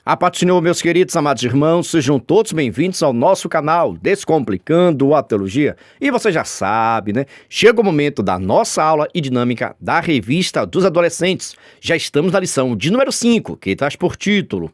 A paz do Senhor, meus queridos amados irmãos, sejam todos bem-vindos ao nosso canal Descomplicando a Teologia. E você já sabe, né? Chega o momento da nossa aula e dinâmica da Revista dos Adolescentes. Já estamos na lição de número 5, que traz por título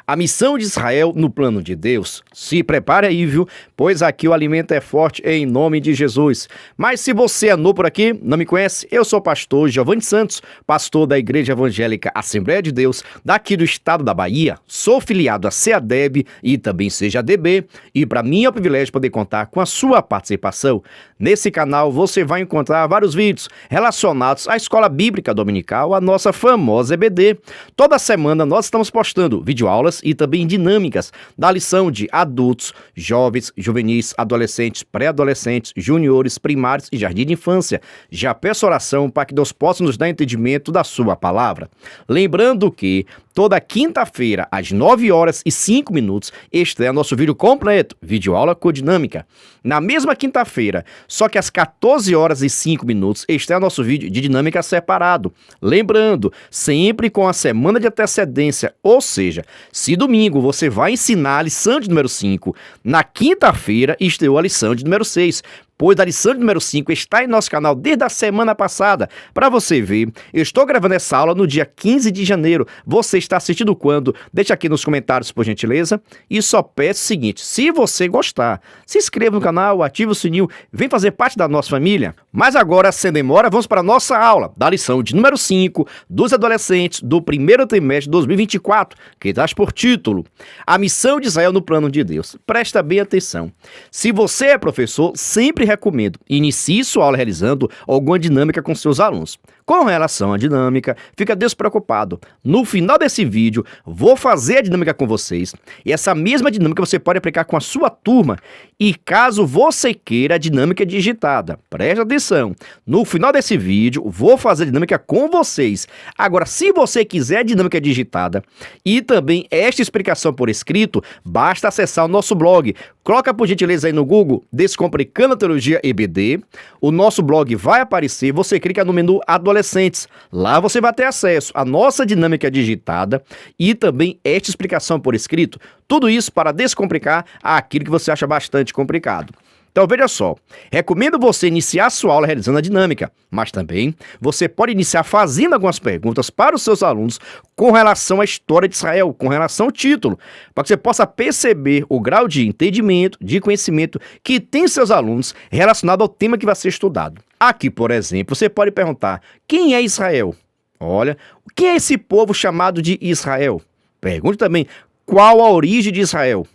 A Missão de Israel no Plano de Deus. Se prepare aí, viu? Pois aqui o alimento é forte em nome de Jesus. Mas se você é novo por aqui, não me conhece, eu sou o pastor Giovanni Santos, pastor da Igreja Evangélica Assembleia de Deus, daqui do estado da Bahia. Sou filiado a CEADEB e também CEJADB, e para mim é um privilégio poder contar com a sua participação. Nesse canal você vai encontrar vários vídeos relacionados à Escola Bíblica Dominical, a nossa famosa EBD. Toda semana nós estamos postando videoaulas e também dinâmicas da lição de adultos, jovens, juvenis, adolescentes, pré-adolescentes, juniores, primários e jardim de infância. Já peço oração para que Deus possa nos dar entendimento da sua palavra. Lembrando que toda quinta-feira, às 9h05, estreia nosso vídeo completo, videoaula com dinâmica. Na mesma quinta-feira, só que às 14h05, estreia nosso vídeo de dinâmica separado. Lembrando, sempre com a semana de antecedência, ou seja, se domingo você vai ensinar a lição de número 5, na quinta-feira estreou a lição de número 6. Pois a lição de número 5 está em nosso canal desde a semana passada. Para você ver, eu estou gravando essa aula no dia 15 de janeiro. Você está assistindo quando? Deixa aqui nos comentários, por gentileza. E só peço o seguinte, se você gostar, se inscreva no canal, ative o sininho, vem fazer parte da nossa família. Mas agora, sem demora, vamos para a nossa aula da lição de número 5 dos adolescentes do primeiro trimestre de 2024, que traz por título A Missão de Israel no Plano de Deus. Presta bem atenção. Se você é professor, sempre recomendo, inicie sua aula realizando alguma dinâmica com seus alunos. Com relação à dinâmica, fica despreocupado. No final desse vídeo, vou fazer a dinâmica com vocês. E essa mesma dinâmica você pode aplicar com a sua turma. E caso você queira a dinâmica digitada, preste atenção. No final desse vídeo, vou fazer a dinâmica com vocês. Agora, se você quiser a dinâmica digitada e também esta explicação por escrito, basta acessar o nosso blog. Coloca por gentileza aí no Google, Descomplicando a Teologia EBD. O nosso blog vai aparecer, você clica no menu Adolescentes. Lá você vai ter acesso à nossa dinâmica digitada e também esta explicação por escrito. Tudo isso para descomplicar aquilo que você acha bastante complicado. Então veja só, recomendo você iniciar sua aula realizando a dinâmica, mas também você pode iniciar fazendo algumas perguntas para os seus alunos com relação à história de Israel, com relação ao título, para que você possa perceber o grau de entendimento, de conhecimento que tem seus alunos relacionado ao tema que vai ser estudado. Aqui, por exemplo, você pode perguntar, quem é Israel? Olha, quem é esse povo chamado de Israel? Pergunte também, qual a origem de Israel?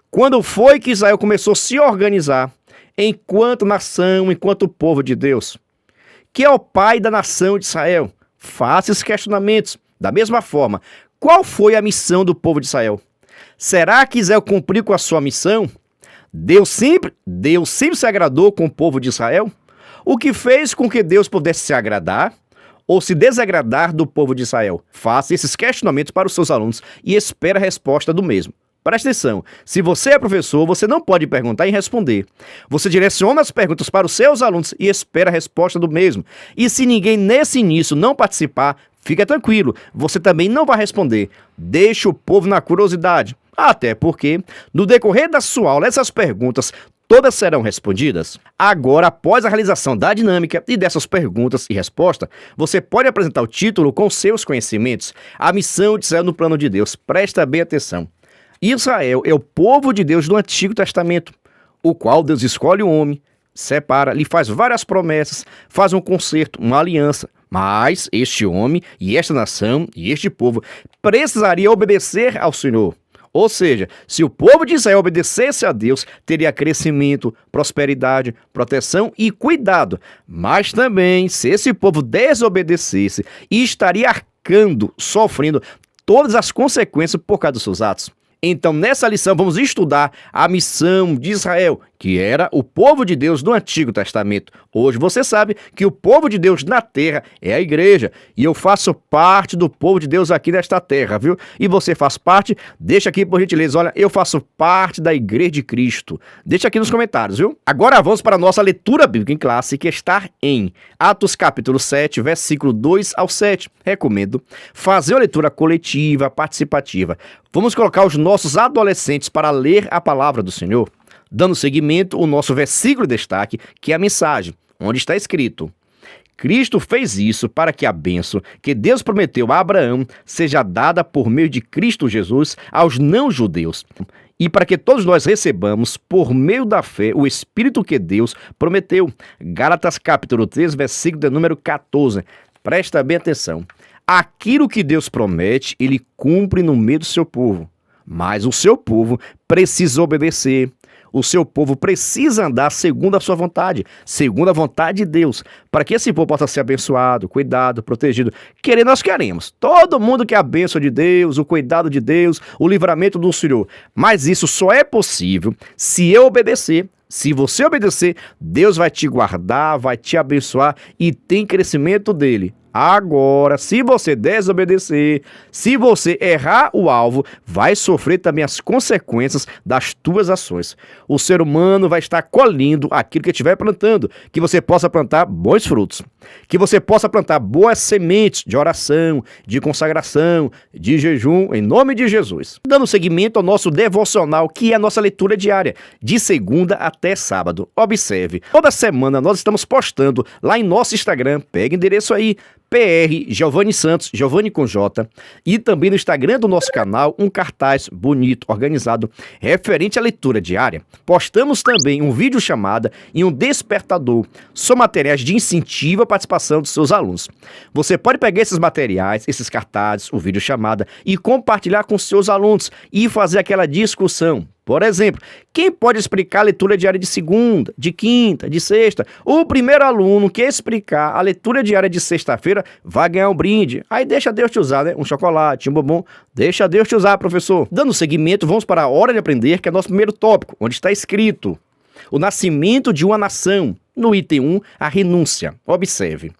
Quando foi que Israel começou a se organizar enquanto nação, enquanto povo de Deus? Quem é o pai da nação de Israel? Faça esses questionamentos. Da mesma forma, qual foi a missão do povo de Israel? Será que Israel cumpriu com a sua missão? Deus sempre se agradou com o povo de Israel? O que fez com que Deus pudesse se agradar ou se desagradar do povo de Israel? Faça esses questionamentos para os seus alunos e espere a resposta do mesmo. Preste atenção, se você é professor, você não pode perguntar e responder. Você direciona as perguntas para os seus alunos e espera a resposta do mesmo. E se ninguém nesse início não participar, fica tranquilo, você também não vai responder. Deixe o povo na curiosidade. Até porque, no decorrer da sua aula, essas perguntas todas serão respondidas. Agora, após a realização da dinâmica e dessas perguntas e respostas, você pode apresentar o título com seus conhecimentos. A missão de Israel no plano de Deus. Presta bem atenção. Israel é o povo de Deus do Antigo Testamento, o qual Deus escolhe o homem, separa, lhe faz várias promessas, faz um concerto, uma aliança. Mas este homem e esta nação e este povo precisaria obedecer ao Senhor. Ou seja, se o povo de Israel obedecesse a Deus, teria crescimento, prosperidade, proteção e cuidado. Mas também, se esse povo desobedecesse, estaria arcando, sofrendo todas as consequências por causa dos seus atos. Então, nessa lição, vamos estudar a missão de Israel, que era o povo de Deus no Antigo Testamento. Hoje você sabe que o povo de Deus na terra é a igreja, e eu faço parte do povo de Deus aqui nesta terra, viu? E você faz parte? Deixa aqui por gentileza, olha, eu faço parte da Igreja de Cristo. Deixa aqui nos comentários, viu? Agora vamos para a nossa leitura bíblica em classe, que está em Atos capítulo 7, versículo 2 ao 7. Recomendo fazer a leitura coletiva, participativa. Vamos colocar os nossos adolescentes para ler a palavra do Senhor. Dando seguimento, o nosso versículo de destaque, que é a mensagem, onde está escrito: Cristo fez isso para que a bênção que Deus prometeu a Abraão seja dada por meio de Cristo Jesus aos não-judeus, e para que todos nós recebamos, por meio da fé, o Espírito que Deus prometeu. Gálatas capítulo 3, versículo de número 14. Presta bem atenção. Aquilo que Deus promete, ele cumpre no meio do seu povo. Mas o seu povo precisa obedecer. O seu povo precisa andar segundo a sua vontade, segundo a vontade de Deus, para que esse povo possa ser abençoado, cuidado, protegido. Querer nós queremos. Todo mundo quer a bênção de Deus, o cuidado de Deus, o livramento do Senhor. Mas isso só é possível se eu obedecer. Se você obedecer, Deus vai te guardar, vai te abençoar e tem crescimento dele. Agora, se você desobedecer, se você errar o alvo, vai sofrer também as consequências das tuas ações. O ser humano vai estar colhendo aquilo que estiver plantando, que você possa plantar bons frutos, que você possa plantar boas sementes de oração, de consagração, de jejum, em nome de Jesus. Dando seguimento ao nosso devocional, que é a nossa leitura diária, de segunda até sábado. Observe, toda semana nós estamos postando lá em nosso Instagram, pega o endereço aí, PR Giovanni Santos, Giovanni com J, e também no Instagram do nosso canal, um cartaz bonito, organizado, referente à leitura diária. Postamos também um vídeo chamada e um despertador. São materiais de incentivo à participação dos seus alunos. Você pode pegar esses materiais, esses cartazes, o vídeo chamada e compartilhar com seus alunos e fazer aquela discussão. Por exemplo, quem pode explicar a leitura diária de segunda, de quinta, de sexta? O primeiro aluno que explicar a leitura diária de sexta-feira vai ganhar um brinde. Aí deixa Deus te usar, né? Um chocolate, um bombom. Deixa Deus te usar, professor. Dando seguimento, vamos para a hora de aprender, que é nosso primeiro tópico, onde está escrito: o nascimento de uma nação. No item 1, a renúncia. Observe.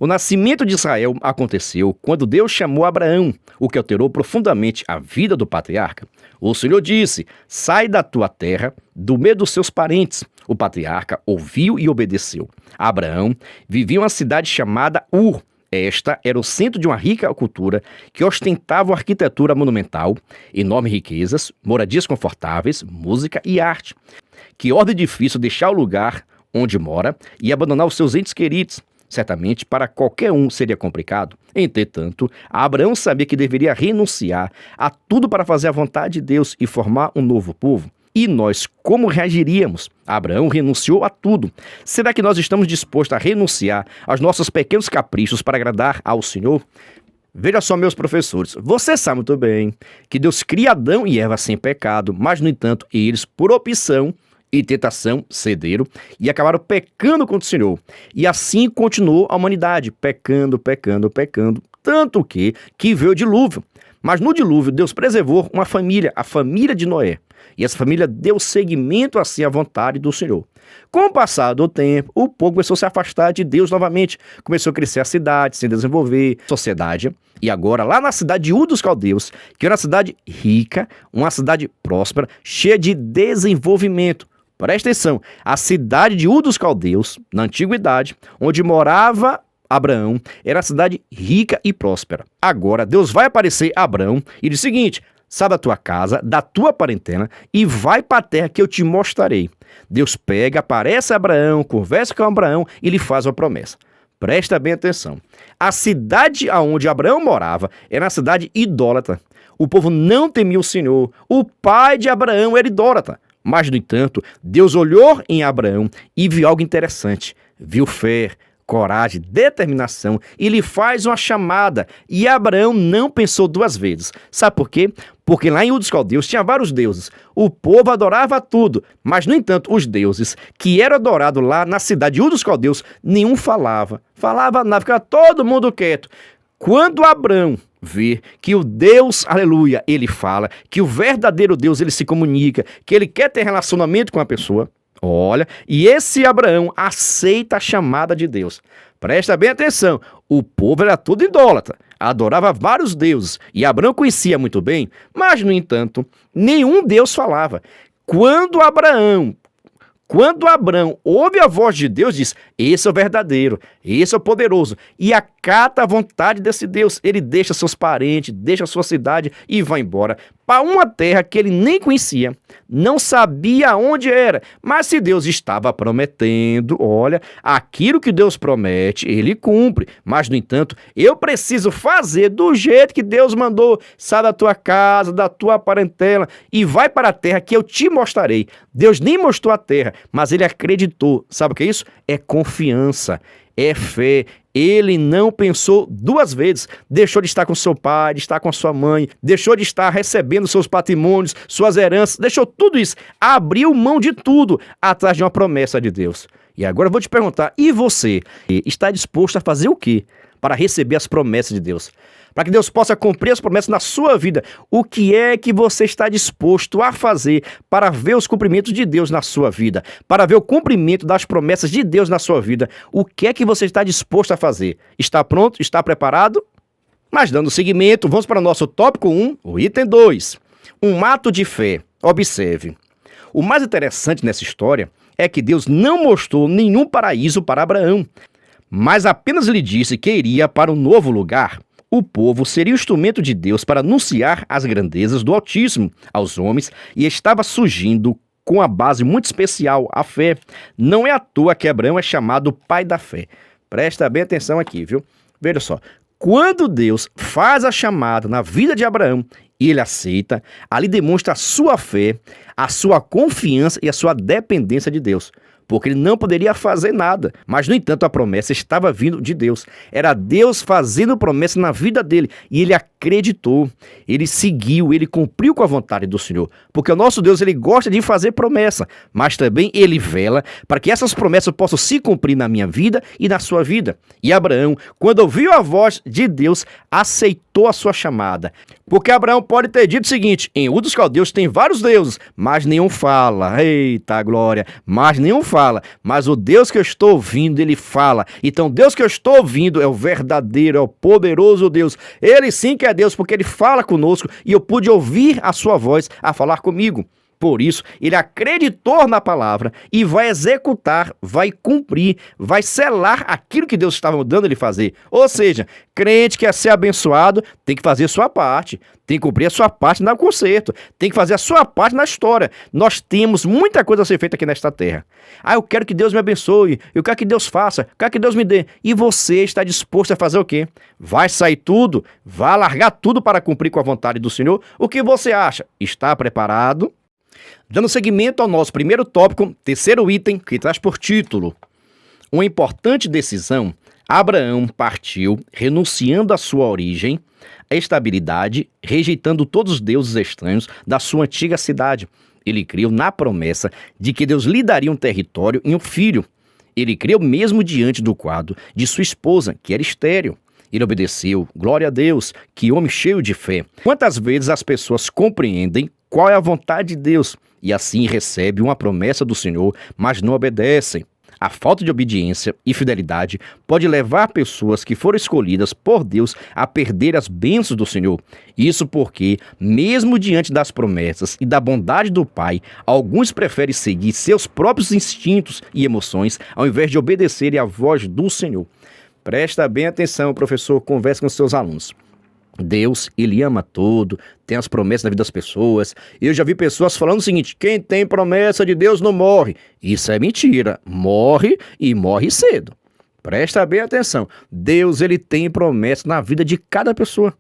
O nascimento de Israel aconteceu quando Deus chamou Abraão, o que alterou profundamente a vida do patriarca. O Senhor disse: sai da tua terra, do meio dos seus parentes. O patriarca ouviu e obedeceu. Abraão vivia em uma cidade chamada Ur. Esta era o centro de uma rica cultura que ostentava uma arquitetura monumental, enormes riquezas, moradias confortáveis, música e arte. Que ordem difícil deixar o lugar onde mora e abandonar os seus entes queridos. Certamente, para qualquer um seria complicado. Entretanto, Abraão sabia que deveria renunciar a tudo para fazer a vontade de Deus e formar um novo povo. E nós, como reagiríamos? Abraão renunciou a tudo. Será que nós estamos dispostos a renunciar aos nossos pequenos caprichos para agradar ao Senhor? Veja só, meus professores, você sabe muito bem que Deus cria Adão e Eva sem pecado, mas, no entanto, eles, por opção e tentação, cederam e acabaram pecando contra o Senhor. E assim continuou a humanidade, pecando, tanto que veio o dilúvio. Mas no dilúvio, Deus preservou uma família, a família de Noé. E essa família deu seguimento assim à vontade do Senhor. Com o passar do tempo, o povo começou a se afastar de Deus novamente. Começou a crescer a cidade, se desenvolver, sociedade. E agora, lá na cidade de Ur dos Caldeus, que era uma cidade rica, uma cidade próspera, cheia de desenvolvimento. Presta atenção, a cidade de Ur dos Caldeus, na antiguidade, onde morava Abraão, era uma cidade rica e próspera. Agora, Deus vai aparecer a Abraão e diz o seguinte: sai da tua casa, da tua parentela e vai para a terra que eu te mostrarei. Deus pega, aparece a Abraão, conversa com Abraão e lhe faz uma promessa. Presta bem atenção. A cidade onde Abraão morava era uma cidade idólatra. O povo não temia o Senhor. O pai de Abraão era idólatra. Mas, no entanto, Deus olhou em Abraão e viu algo interessante. Viu fé, coragem, determinação e lhe faz uma chamada. E Abraão não pensou duas vezes. Sabe por quê? Porque lá em Ur dos Caldeus tinha vários deuses. O povo adorava tudo. Mas, no entanto, os deuses que eram adorados lá na cidade de Ur dos Caldeus, nenhum falava. Falava nada, ficava todo mundo quieto. Quando Abraão ver que o Deus, aleluia, ele fala, que o verdadeiro Deus, ele se comunica, que ele quer ter relacionamento com a pessoa. Olha, e esse Abraão aceita a chamada de Deus. Presta bem atenção, o povo era todo idólatra, adorava vários deuses, e Abraão conhecia muito bem, mas, no entanto, nenhum Deus falava. Quando Abraão ouve a voz de Deus, diz: esse é o verdadeiro, esse é o poderoso, e acata a vontade desse Deus. Ele deixa seus parentes, deixa sua cidade e vai embora para uma terra que ele nem conhecia, não sabia onde era, mas se Deus estava prometendo, olha, aquilo que Deus promete, ele cumpre. Mas, no entanto, eu preciso fazer do jeito que Deus mandou. Sai da tua casa, da tua parentela e vai para a terra que eu te mostrarei. Deus nem mostrou a terra, mas ele acreditou. Sabe o que é isso? É confiança, é fé. Ele não pensou duas vezes, deixou de estar com seu pai, de estar com sua mãe, deixou de estar recebendo seus patrimônios, suas heranças, deixou tudo isso, abriu mão de tudo atrás de uma promessa de Deus. E agora eu vou te perguntar, e você está disposto a fazer o quê para receber as promessas de Deus? Para que Deus possa cumprir as promessas na sua vida, o que é que você está disposto a fazer para ver os cumprimentos de Deus na sua vida? Para ver o cumprimento das promessas de Deus na sua vida, o que é que você está disposto a fazer? Está pronto? Está preparado? Mas dando seguimento, vamos para o nosso tópico 1, o item 2. Um ato de fé. Observe. O mais interessante nessa história é que Deus não mostrou nenhum paraíso para Abraão, mas apenas lhe disse que iria para um novo lugar. O povo seria o instrumento de Deus para anunciar as grandezas do Altíssimo aos homens e estava surgindo com a base muito especial, a fé. Não é à toa que Abraão é chamado pai da fé. Presta bem atenção aqui, viu? Veja só, quando Deus faz a chamada na vida de Abraão e ele aceita, ali demonstra a sua fé, a sua confiança e a sua dependência de Deus. Porque ele não poderia fazer nada. Mas, no entanto, a promessa estava vindo de Deus. Era Deus fazendo promessa na vida dele. E ele acreditou, ele seguiu, ele cumpriu com a vontade do Senhor. Porque o nosso Deus, ele gosta de fazer promessa, mas também ele vela para que essas promessas possam se cumprir na minha vida e na sua vida. E Abraão, quando ouviu a voz de Deus, aceitou a sua chamada. Porque Abraão pode ter dito o seguinte: em Ur dos Caldeus tem vários deuses, mas nenhum fala. Eita glória! Mas nenhum fala. Mas o Deus que eu estou ouvindo, ele fala. Então, Deus que eu estou ouvindo é o verdadeiro, é o poderoso Deus. Ele sim que é Deus, porque ele fala conosco e eu pude ouvir a sua voz a falar comigo. Por isso, ele acreditou na palavra e vai executar, vai cumprir, vai selar aquilo que Deus estava mandando ele fazer. Ou seja, crente que quer ser abençoado tem que fazer a sua parte, tem que cumprir a sua parte no concerto, tem que fazer a sua parte na história. Nós temos muita coisa a ser feita aqui nesta terra. Eu quero que Deus me abençoe, eu quero que Deus faça, eu quero que Deus me dê. E você está disposto a fazer o quê? Vai sair tudo? Vai largar tudo para cumprir com a vontade do Senhor? O que você acha? Está preparado? Dando seguimento ao nosso primeiro tópico, terceiro item, que traz por título: uma importante decisão, Abraão partiu, renunciando à sua origem, à estabilidade, rejeitando todos os deuses estranhos da sua antiga cidade. Ele creu na promessa de que Deus lhe daria um território e um filho. Ele creu mesmo diante do quadro de sua esposa, que era estéril. Ele obedeceu, glória a Deus, que homem cheio de fé. Quantas vezes as pessoas compreendem qual é a vontade de Deus e assim recebem uma promessa do Senhor, mas não obedecem? A falta de obediência e fidelidade pode levar pessoas que foram escolhidas por Deus a perder as bênçãos do Senhor. Isso porque, mesmo diante das promessas e da bondade do Pai, alguns preferem seguir seus próprios instintos e emoções ao invés de obedecerem à voz do Senhor. Presta bem atenção, professor, converse com seus alunos. Deus, ele ama tudo, tem as promessas na vida das pessoas. Eu já vi pessoas falando o seguinte: quem tem promessa de Deus não morre. Isso é mentira, morre e morre cedo. Presta bem atenção, Deus, ele tem promessa na vida de cada pessoa.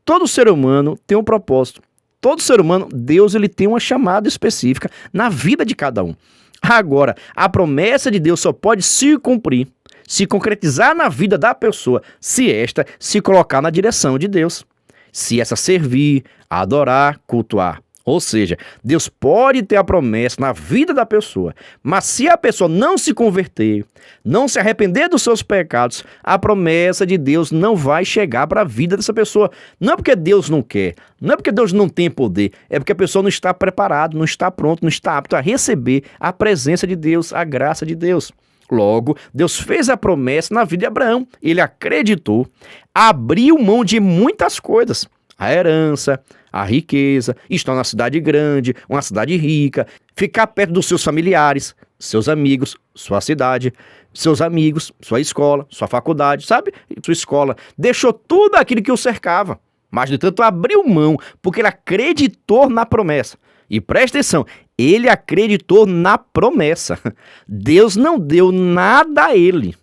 Todo ser humano tem um propósito. Todo ser humano, Deus, ele tem uma chamada específica na vida de cada um. Agora, a promessa de Deus só pode se cumprir, se concretizar na vida da pessoa, se esta se colocar na direção de Deus. Se essa servir, adorar, cultuar. Ou seja, Deus pode ter a promessa na vida da pessoa, mas se a pessoa não se converter, não se arrepender dos seus pecados, a promessa de Deus não vai chegar para a vida dessa pessoa. Não é porque Deus não quer, não é porque Deus não tem poder, é porque a pessoa não está preparada, não está pronta, não está apta a receber a presença de Deus, a graça de Deus. Logo, Deus fez a promessa na vida de Abraão, ele acreditou, abriu mão de muitas coisas, a herança, a riqueza, estar na cidade grande, uma cidade rica, ficar perto dos seus familiares, seus amigos, sua cidade, seus amigos, sua escola, sua faculdade, sabe? Sua escola. Deixou tudo aquilo que o cercava, mas, no entanto, abriu mão, porque ele acreditou na promessa. E preste atenção, ele acreditou na promessa. Deus não deu nada a ele.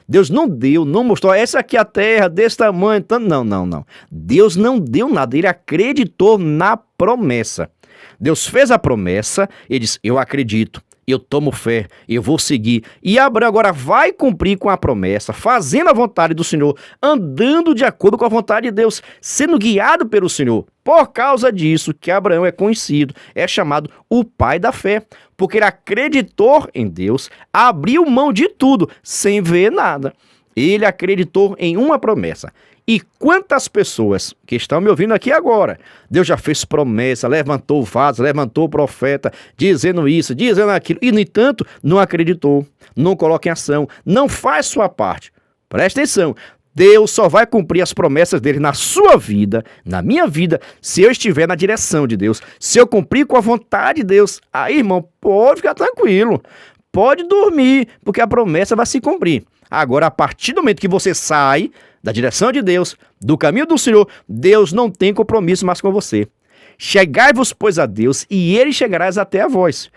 Deus não deu, não mostrou, essa aqui é a terra, desse tamanho, então, não. Deus não deu nada, ele acreditou na promessa. Deus fez a promessa, ele disse, eu acredito, eu tomo fé, eu vou seguir. E Abraão agora vai cumprir com a promessa, fazendo a vontade do Senhor, andando de acordo com a vontade de Deus, sendo guiado pelo Senhor. Por causa disso que Abraão é conhecido, é chamado o pai da fé, porque ele acreditou em Deus, abriu mão de tudo, sem ver nada. Ele acreditou em uma promessa. E quantas pessoas que estão me ouvindo aqui agora, Deus já fez promessa, levantou vaso, levantou profeta, dizendo isso, dizendo aquilo, e no entanto não acreditou, não coloca em ação, não faz sua parte. Presta atenção, Deus só vai cumprir as promessas dele na sua vida, na minha vida, se eu estiver na direção de Deus, se eu cumprir com a vontade de Deus. Aí, irmão, pode ficar tranquilo, pode dormir, porque a promessa vai se cumprir. Agora, a partir do momento que você sai da direção de Deus, do caminho do Senhor, Deus não tem compromisso mais com você. Chegai-vos, pois, a Deus, e ele chegarás até a vós.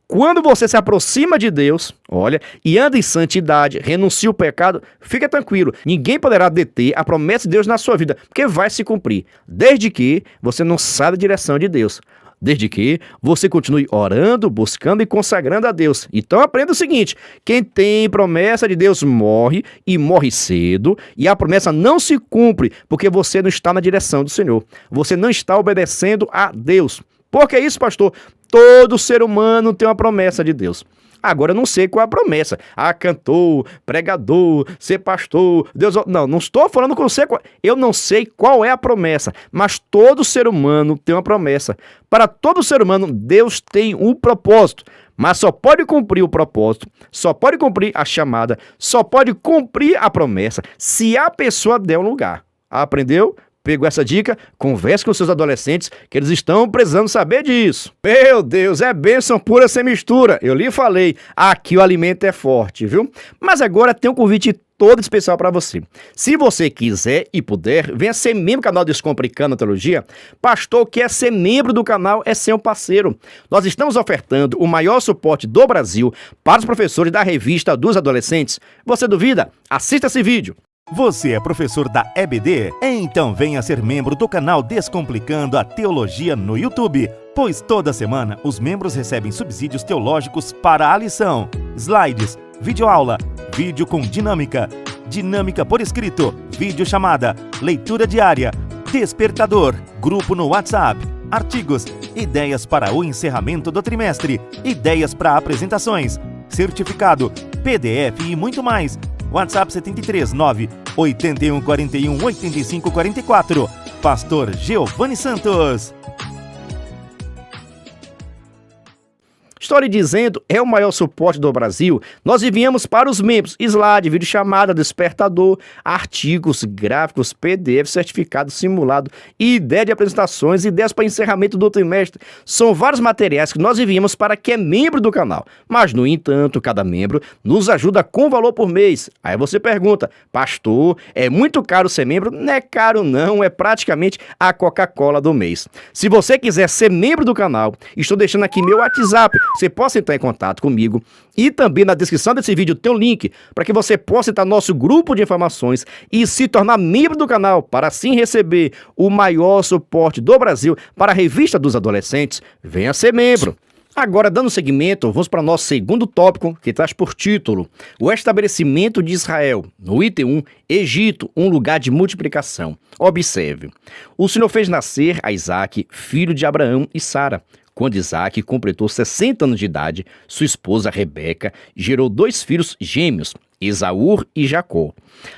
Quando você se aproxima de Deus, olha, e anda em santidade, renuncia o pecado, fica tranquilo. Ninguém poderá deter a promessa de Deus na sua vida, porque vai se cumprir, desde que você não saia da direção de Deus. Desde que você continue orando, buscando e consagrando a Deus. Então aprenda o seguinte, quem tem promessa de Deus morre e morre cedo, e a promessa não se cumpre porque você não está na direção do Senhor. Você não está obedecendo a Deus. Por que isso, pastor? Todo ser humano tem uma promessa de Deus. Agora eu não sei qual é a promessa. Ah, cantor, pregador, ser pastor, Deus... Não estou falando com você. Eu não sei qual é a promessa, mas todo ser humano tem uma promessa. Para todo ser humano, Deus tem um propósito, mas só pode cumprir o propósito, só pode cumprir a chamada, só pode cumprir a promessa se a pessoa der um lugar. Aprendeu? Pegou essa dica? Converse com seus adolescentes que eles estão precisando saber disso. Meu Deus, é bênção pura sem mistura. Eu lhe falei, aqui o alimento é forte, viu? Mas agora tem um convite todo especial para você. Se você quiser e puder, venha ser membro do canal Descomplicando a Teologia. Pastor, quer ser membro do canal é ser um parceiro. Nós estamos ofertando o maior suporte do Brasil para os professores da revista dos adolescentes. Você duvida? Assista esse vídeo. Você é professor da EBD? Então venha ser membro do canal Descomplicando a Teologia no YouTube, pois toda semana os membros recebem subsídios teológicos para a lição, slides, videoaula, vídeo com dinâmica, dinâmica por escrito, videochamada, leitura diária, despertador, grupo no WhatsApp, artigos, ideias para o encerramento do trimestre, ideias para apresentações, certificado, PDF e muito mais. WhatsApp 73 9 81 41 85 44. Pastor Giovanni Santos. Estou lhe dizendo, é o maior suporte do Brasil. Nós enviamos para os membros slide, videochamada, despertador, artigos, gráficos, PDF, certificado, simulado, ideia de apresentações, ideias para encerramento do trimestre. São vários materiais que nós enviamos para quem é membro do canal. Mas, no entanto, cada membro nos ajuda com valor por mês. Aí você pergunta, pastor, é muito caro ser membro? Não é caro não, é praticamente a Coca-Cola do mês. Se você quiser ser membro do canal, estou deixando aqui meu WhatsApp. Você possa entrar em contato comigo e também na descrição desse vídeo tem um link para que você possa entrar no nosso grupo de informações e se tornar membro do canal para assim receber o maior suporte do Brasil para a revista dos adolescentes. Venha ser membro. Agora, dando seguimento, vamos para o nosso segundo tópico, que traz por título o estabelecimento de Israel. No item 1, Egito, um lugar de multiplicação. Observe, o Senhor fez nascer a Isaque, filho de Abraão e Sara. Quando Isaque completou 60 anos de idade, sua esposa Rebeca gerou 2 filhos gêmeos, Esaú e Jacó.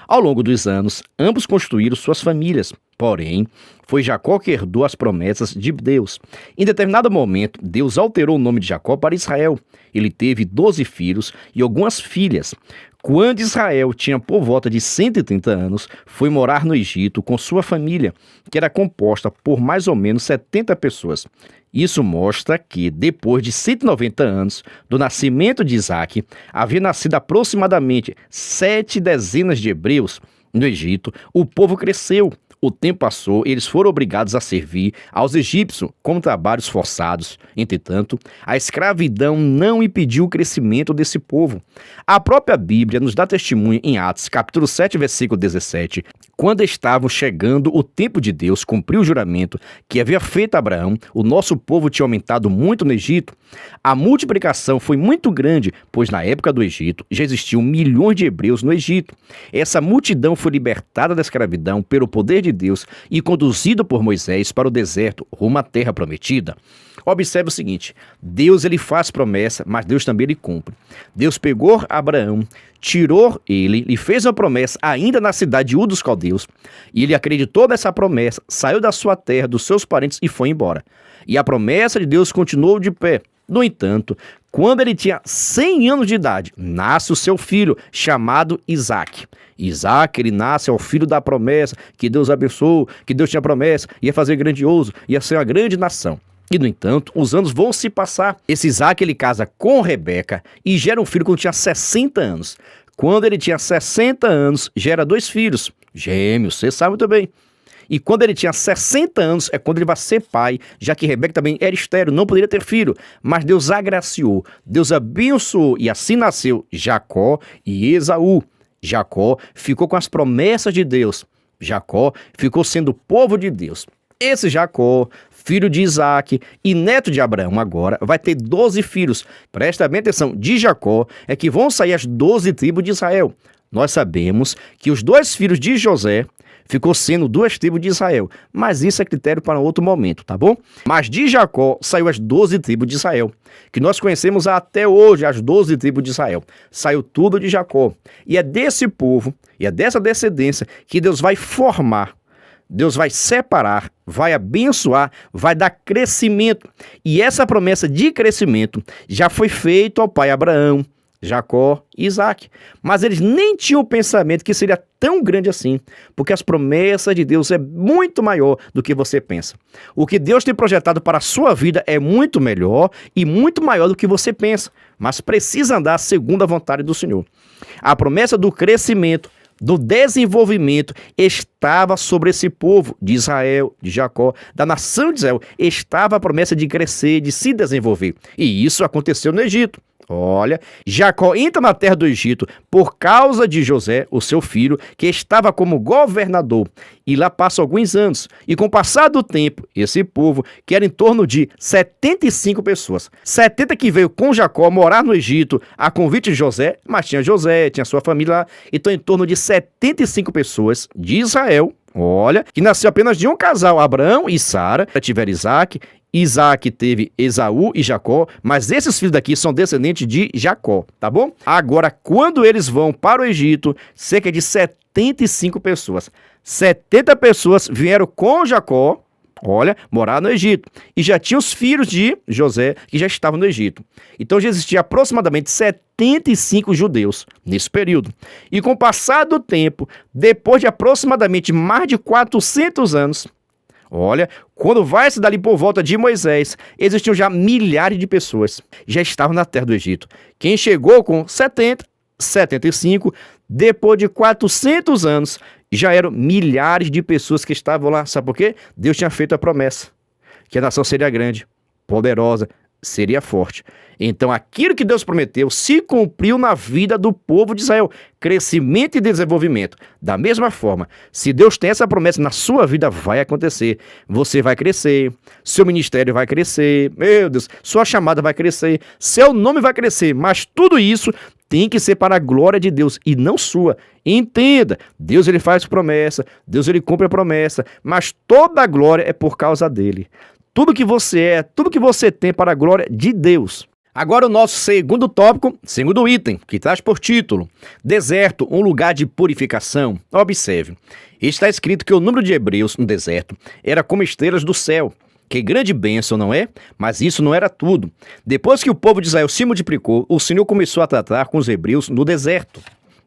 Ao longo dos anos, ambos construíram suas famílias. Porém, foi Jacó que herdou as promessas de Deus. Em determinado momento, Deus alterou o nome de Jacó para Israel. Ele teve 12 filhos e algumas filhas. Quando Israel tinha por volta de 130 anos, foi morar no Egito com sua família, que era composta por mais ou menos 70 pessoas. Isso mostra que, depois de 190 anos do nascimento de Isaque, havia nascido aproximadamente 7 dezenas de hebreus. No Egito, o povo cresceu. O tempo passou e eles foram obrigados a servir aos egípcios com trabalhos forçados. Entretanto, a escravidão não impediu o crescimento desse povo. A própria Bíblia nos dá testemunho em Atos, capítulo 7, versículo 17. Quando estavam chegando o tempo de Deus cumprir o juramento que havia feito a Abraão, o nosso povo tinha aumentado muito no Egito. A multiplicação foi muito grande, pois na época do Egito já existiam milhões de hebreus no Egito. Essa multidão foi libertada da escravidão pelo poder de Deus e conduzido por Moisés para o deserto, rumo à terra prometida. Observe o seguinte, Deus ele faz promessa, mas Deus também ele cumpre. Deus pegou Abraão, tirou ele, lhe fez uma promessa ainda na cidade de Ur dos Caldeus, e ele acreditou nessa promessa, saiu da sua terra, dos seus parentes e foi embora. E a promessa de Deus continuou de pé. No entanto, quando ele tinha 100 anos de idade, nasce o seu filho, chamado Isaque. Isaque, ele nasce, é o filho da promessa, que Deus abençoou, que Deus tinha promessa, ia fazer grandioso, ia ser uma grande nação. E, no entanto, os anos vão se passar. Esse Isaque, ele casa com Rebeca e gera um filho quando tinha 60 anos. Quando ele tinha 60 anos, gera 2 filhos, gêmeos, você sabe muito bem. E quando ele tinha 60 anos, é quando ele vai ser pai, já que Rebeca também era estéril, não poderia ter filho. Mas Deus agraciou, Deus abençoou, e assim nasceu Jacó e Esaú. Jacó ficou com as promessas de Deus. Jacó ficou sendo o povo de Deus. Esse Jacó, filho de Isaque e neto de Abraão agora, vai ter 12 filhos. Presta bem atenção, de Jacó é que vão sair as 12 tribos de Israel. Nós sabemos que os 2 filhos de José ficou sendo 2 tribos de Israel, mas isso é critério para outro momento, tá bom? Mas de Jacó saiu as 12 tribos de Israel, que nós conhecemos até hoje, as 12 tribos de Israel. Saiu tudo de Jacó. E é desse povo, e é dessa descendência que Deus vai formar, Deus vai separar, vai abençoar, vai dar crescimento. E essa promessa de crescimento já foi feita ao pai Abraão, Jacó e Isaque. Mas eles nem tinham o pensamento que seria tão grande assim, porque as promessas de Deus é muito maior do que você pensa. O que Deus tem projetado para a sua vida é muito melhor e muito maior do que você pensa, mas precisa andar segundo a vontade do Senhor. A promessa do crescimento, do desenvolvimento estava sobre esse povo de Israel, de Jacó, da nação de Israel. Estava a promessa de crescer, de se desenvolver. E isso aconteceu no Egito. Olha, Jacó entra na terra do Egito por causa de José, o seu filho, que estava como governador. E lá passa alguns anos. E com o passar do tempo, esse povo, que era em torno de 75 pessoas, 70 que veio com Jacó morar no Egito a convite de José, mas tinha José, tinha sua família lá, então em torno de 75 pessoas de Israel, olha, que nasceu apenas de um casal, Abraão e Sara, tiveram Isaque. Isaque teve Esaú e Jacó, mas esses filhos daqui são descendentes de Jacó, tá bom? Agora, quando eles vão para o Egito, cerca de 75 pessoas. 70 pessoas vieram com Jacó, olha, morar no Egito. E já tinha os filhos de José que já estavam no Egito. Então já existia aproximadamente 75 judeus nesse período. E com o passar do tempo, depois de aproximadamente mais de 400 anos, olha, quando vai se dali por volta de Moisés, existiam já milhares de pessoas, já estavam na terra do Egito. Quem chegou com 70, 75, depois de 400 anos, já eram milhares de pessoas que estavam lá. Sabe por quê? Deus tinha feito a promessa, que a nação seria grande, poderosa, seria forte. Então aquilo que Deus prometeu se cumpriu na vida do povo de Israel. Crescimento e desenvolvimento. Da mesma forma, se Deus tem essa promessa na sua vida, vai acontecer. Você vai crescer, seu ministério vai crescer, meu Deus, sua chamada vai crescer, seu nome vai crescer, mas tudo isso tem que ser para a glória de Deus e não sua. Entenda, Deus ele faz promessa, Deus ele cumpre a promessa, mas toda a glória é por causa dele. Tudo que você é, tudo que você tem para a glória de Deus. Agora o nosso segundo tópico, segundo item, que traz por título, deserto, um lugar de purificação. Observe, está escrito que o número de hebreus no deserto era como estrelas do céu. Que grande bênção, não é? Mas isso não era tudo. Depois que o povo de Israel se multiplicou, o Senhor começou a tratar com os hebreus no deserto.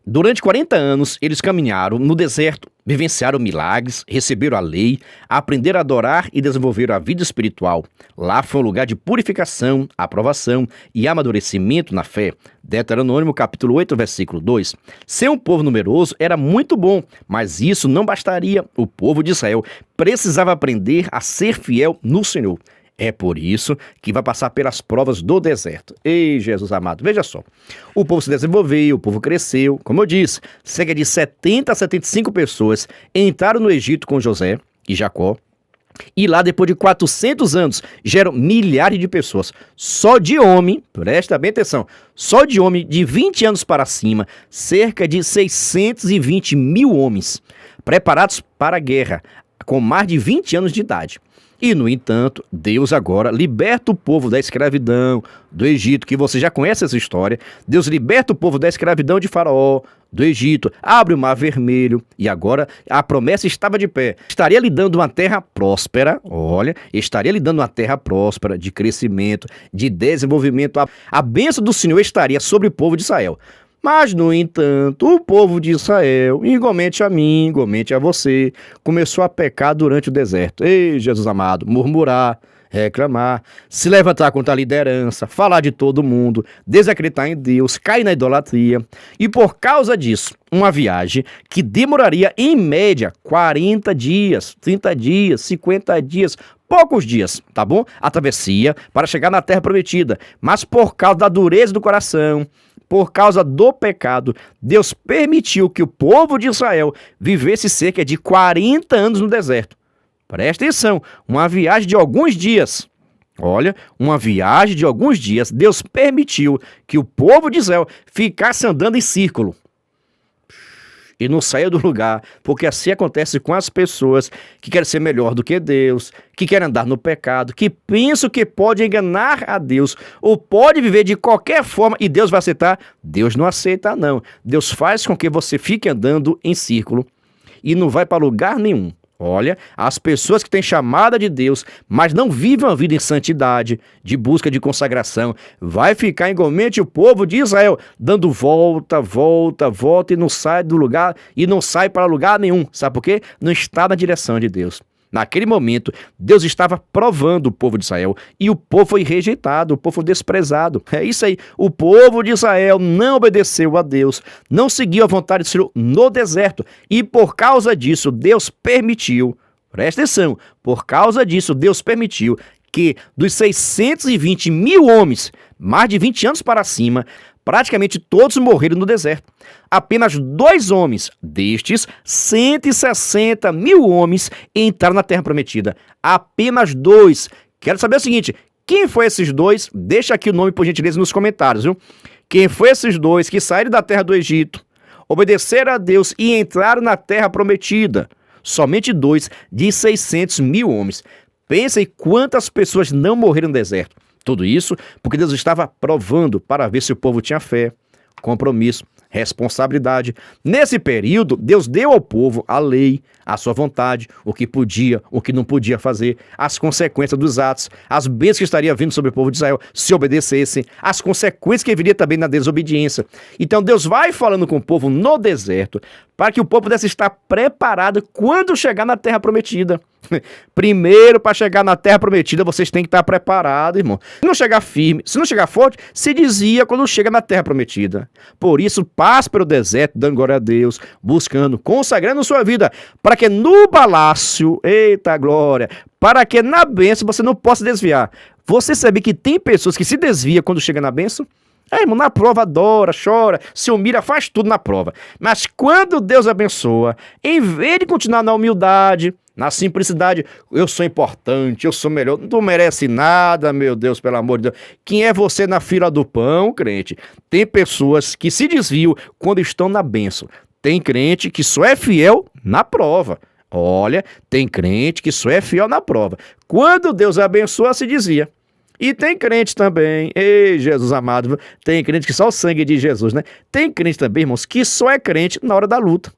Durante 40 anos, eles caminharam no deserto, vivenciaram milagres, receberam a lei, aprenderam a adorar e desenvolveram a vida espiritual. Lá foi um lugar de purificação, aprovação e amadurecimento na fé. Deuteronômio capítulo 8, versículo 2. Ser um povo numeroso era muito bom, mas isso não bastaria. O povo de Israel precisava aprender a ser fiel no Senhor. É por isso que vai passar pelas provas do deserto. Ei, Jesus amado, veja só. O povo se desenvolveu, o povo cresceu. Como eu disse, cerca de 70 a 75 pessoas entraram no Egito com José e Jacó. E lá, depois de 400 anos, geram milhares de pessoas. Só de homem, presta bem atenção, só de homem de 20 anos para cima, cerca de 620 mil homens preparados para a guerra, com mais de 20 anos de idade. E, no entanto, Deus agora liberta o povo da escravidão do Egito, que você já conhece essa história. Deus liberta o povo da escravidão de Faraó, do Egito, abre o Mar Vermelho e agora a promessa estava de pé. Estaria lhe dando uma terra próspera, olha, estaria lhe dando uma terra próspera, de crescimento, de desenvolvimento. A bênção do Senhor estaria sobre o povo de Israel. Mas, no entanto, o povo de Israel, igualmente a mim, igualmente a você, começou a pecar durante o deserto. Ei, Jesus amado, murmurar, reclamar, se levantar contra a liderança, falar de todo mundo, desacreditar em Deus, cair na idolatria. E por causa disso, uma viagem que demoraria em média 40 dias, 30 dias, 50 dias, poucos dias, tá bom? A travessia para chegar na terra prometida. Mas por causa da dureza do coração, por causa do pecado, Deus permitiu que o povo de Israel vivesse cerca de 40 anos no deserto. Presta atenção, uma viagem de alguns dias. Olha, uma viagem de alguns dias, Deus permitiu que o povo de Israel ficasse andando em círculo. E não saia do lugar, porque assim acontece com as pessoas que querem ser melhor do que Deus, que querem andar no pecado, que pensam que pode enganar a Deus, ou pode viver de qualquer forma e Deus vai aceitar. Deus não aceita, não. Deus faz com que você fique andando em círculo e não vai para lugar nenhum. Olha, as pessoas que têm chamada de Deus, mas não vivem a vida em santidade, de busca de consagração, vai ficar igualmente o povo de Israel, dando volta, volta, volta e não sai do lugar, e não sai para lugar nenhum. Sabe por quê? Não está na direção de Deus. Naquele momento, Deus estava provando o povo de Israel e o povo foi rejeitado, o povo foi desprezado. É isso aí, o povo de Israel não obedeceu a Deus, não seguiu a vontade do Senhor no deserto e por causa disso, Deus permitiu, presta atenção, por causa disso, Deus permitiu que dos 620 mil homens, mais de 20 anos para cima, praticamente todos morreram no deserto. Apenas 2 homens destes 160 mil homens entraram na Terra Prometida. Apenas 2. Quero saber o seguinte, quem foi esses 2? Deixa aqui o nome, por gentileza, nos comentários, viu? Quem foi esses 2 que saíram da terra do Egito, obedeceram a Deus e entraram na Terra Prometida? Somente 2 de 600 mil homens. Pensa em quantas pessoas não morreram no deserto. Tudo isso porque Deus estava provando para ver se o povo tinha fé, compromisso, responsabilidade. Nesse período, Deus deu ao povo a lei, a sua vontade, o que podia, o que não podia fazer, as consequências dos atos, as bênçãos que estariam vindo sobre o povo de Israel se obedecessem, as consequências que viria também na desobediência. Então Deus vai falando com o povo no deserto para que o povo pudesse estar preparado quando chegar na terra prometida. Primeiro, para chegar na terra prometida, vocês têm que estar preparados, irmão. Se não chegar firme, se não chegar forte, se desvia quando chega na terra prometida. Por isso, passe pelo deserto, dando glória a Deus, buscando, consagrando sua vida, para que no palácio, eita glória, para que na bênção você não possa desviar. Você sabe que tem pessoas que se desviam quando chega na bênção? Irmão, na prova adora, chora, se humilha, faz tudo na prova. Mas quando Deus abençoa, em vez de continuar na humildade, na simplicidade, eu sou importante, eu sou melhor, não merece nada, meu Deus, pelo amor de Deus. Quem é você na fila do pão, crente? Tem pessoas que se desviam quando estão na bênção. Tem crente que só é fiel na prova. Olha, tem crente que só é fiel na prova. Quando Deus abençoa, se desvia. E tem crente também, ei Jesus amado, tem crente que só o sangue de Jesus, né? Tem crente também, irmãos, que só é crente na hora da luta.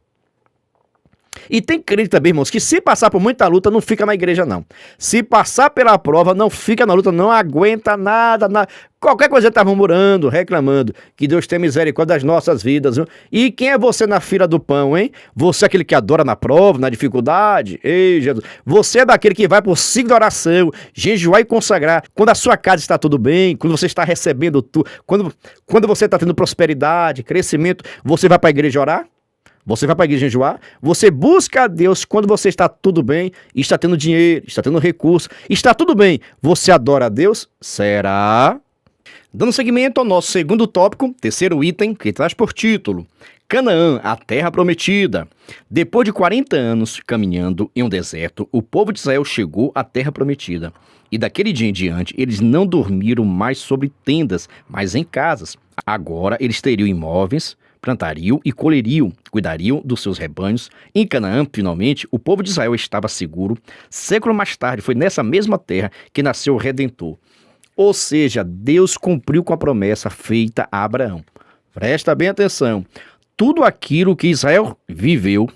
E tem crente também, irmãos, que se passar por muita luta, não fica na igreja, não. Se passar pela prova, não fica na luta, não aguenta nada. Qualquer coisa está murmurando, reclamando. Que Deus tenha misericórdia das nossas vidas, viu? E quem é você na fila do pão, hein? Você é aquele que adora na prova, na dificuldade? Ei, Jesus. Você é daquele que vai por ciclo de oração, jejuar e consagrar. Quando a sua casa está tudo bem, quando você está recebendo tudo, quando você está tendo prosperidade, crescimento, você vai para a igreja orar? Você vai para a igreja jejuar, você busca a Deus quando você está tudo bem, está tendo dinheiro, está tendo recurso, está tudo bem. Você adora a Deus? Será? Dando seguimento ao nosso segundo tópico, terceiro item, que traz por título Canaã, a terra prometida. Depois de 40 anos caminhando em um deserto, o povo de Israel chegou à terra prometida. E daquele dia em diante, eles não dormiram mais sobre tendas, mas em casas. Agora eles teriam imóveis, plantariam e colheriam, cuidariam dos seus rebanhos. Em Canaã, finalmente, o povo de Israel estava seguro. Século mais tarde, foi nessa mesma terra que nasceu o Redentor. Ou seja, Deus cumpriu com a promessa feita a Abraão. Presta bem atenção. Tudo aquilo que Israel viveu,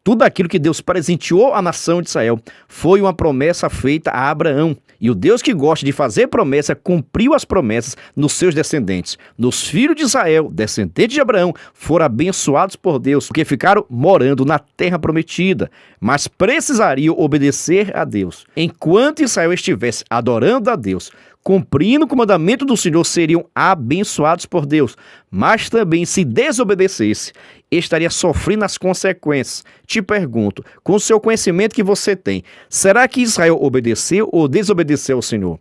tudo aquilo que Deus presenteou à nação de Israel, foi uma promessa feita a Abraão. E o Deus que gosta de fazer promessa, cumpriu as promessas nos seus descendentes. Nos filhos de Israel, descendentes de Abraão, foram abençoados por Deus, porque ficaram morando na terra prometida, mas precisariam obedecer a Deus. Enquanto Israel estivesse adorando a Deus, cumprindo o comandamento do Senhor, seriam abençoados por Deus, mas também se desobedecesse, estaria sofrendo as consequências. Te pergunto, com o seu conhecimento que você tem, será que Israel obedeceu ou desobedeceu ao Senhor?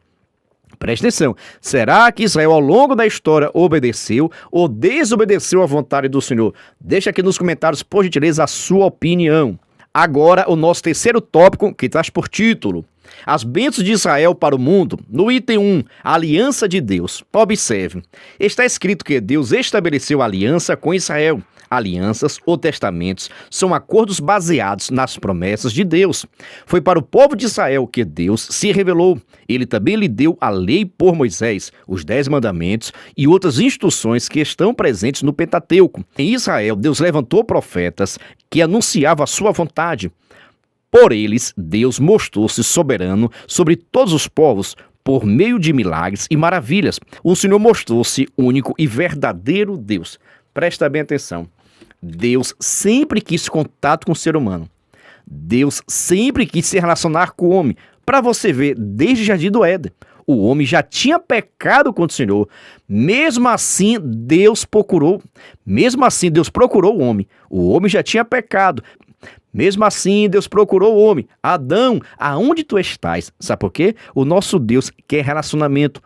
Preste atenção, será que Israel ao longo da história obedeceu ou desobedeceu à vontade do Senhor? Deixa aqui nos comentários, por gentileza, a sua opinião. Agora, o nosso terceiro tópico, que traz por título As bênçãos de Israel para o mundo. No item 1, a aliança de Deus. Observe, está escrito que Deus estabeleceu aliança com Israel. Alianças ou testamentos são acordos baseados nas promessas de Deus. Foi para o povo de Israel que Deus se revelou. Ele também lhe deu a lei por Moisés, os 10 mandamentos e outras instruções que estão presentes no Pentateuco. Em Israel, Deus levantou profetas que anunciavam a sua vontade. Por eles, Deus mostrou-se soberano sobre todos os povos, por meio de milagres e maravilhas. O Senhor mostrou-se único e verdadeiro Deus. Presta bem atenção. Deus sempre quis contato com o ser humano. Deus sempre quis se relacionar com o homem. Para você ver, desde o Jardim do Éden, o homem já tinha pecado contra o Senhor. Mesmo assim, Deus procurou o homem. O homem já tinha pecado. Mesmo assim, Deus procurou o homem. Adão, aonde tu estás? Sabe por quê? O nosso Deus quer relacionamento.